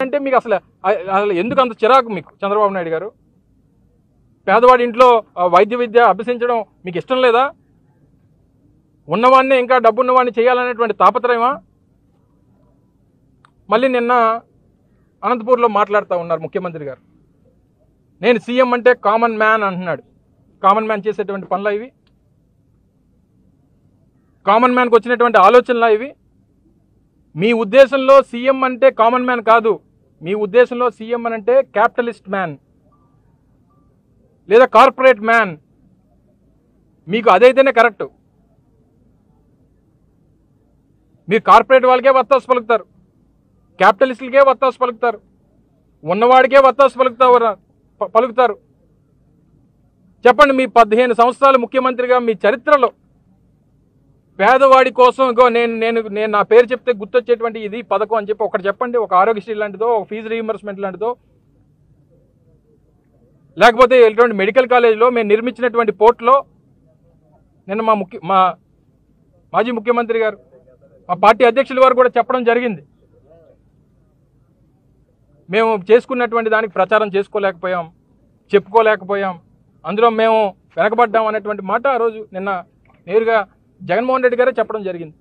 అంటే మీకు అసలు ఎందుకు అంత చిరాకు మీకు చంద్రబాబు నాయుడు గారు? పేదవాడి ఇంట్లో వైద్య విద్య అభ్యసించడం మీకు ఇష్టం లేదా? ఉన్నవాడిని ఇంకా డబ్బున్నవాడిని చేయాలనేటువంటి తాపత్రయమా? మళ్ళీ నిన్న అనంతపూర్లో మాట్లాడుతూ ఉన్నారు ముఖ్యమంత్రి గారు. నేను సీఎం అంటే కామన్ మ్యాన్ అంటున్నాడు. కామన్ మ్యాన్ చేసేటువంటి పనులా ఇవి? కామన్ మ్యాన్కి వచ్చినటువంటి ఆలోచనలా ఇవి? మీ ఉద్దేశంలో సీఎం అంటే కామన్ మ్యాన్ కాదు, మీ ఉద్దేశంలో సీఎం అని అంటే క్యాపిటలిస్ట్ మ్యాన్ లేదా కార్పొరేట్ మ్యాన్. మీకు అదైతేనే కరెక్ట్. మీరు కార్పొరేట్ వాళ్ళకే వత్తాసు పలుకుతారు, క్యాపిటలిస్టులకే వత్తాసు పలుకుతారు, ఉన్నవాడికే వత్తాసు పలుకుతారు. చెప్పండి, మీ 15 సంవత్సరాలు ముఖ్యమంత్రిగా మీ చరిత్రలో పేదవాడి కోసం ఇగో నేను నా పేరు చెప్తే గుర్తొచ్చేటువంటి ఇది పథకం అని చెప్పి ఒకటి చెప్పండి. ఒక ఆరోగ్యశ్రీ లాంటిదో, ఒక ఫీజు రీయింబర్స్మెంట్ లాంటిదో, లేకపోతే ఇటువంటి మెడికల్ కాలేజ్లో మేము నిర్మించినటువంటి పోర్ట్లో నిన్న మా మాజీ ముఖ్యమంత్రి గారు, మా పార్టీ అధ్యక్షుల వారు కూడా చెప్పడం జరిగింది. మేము చేసుకున్నటువంటి దానికి ప్రచారం చేసుకోలేకపోయాం, చెప్పుకోలేకపోయాం, అందులో మేము వెనకబడ్డాం అనేటువంటి మాట ఆ రోజు నిన్న నేరుగా జగన్మోహన్ రెడ్డి గారే చెప్పడం జరిగింది.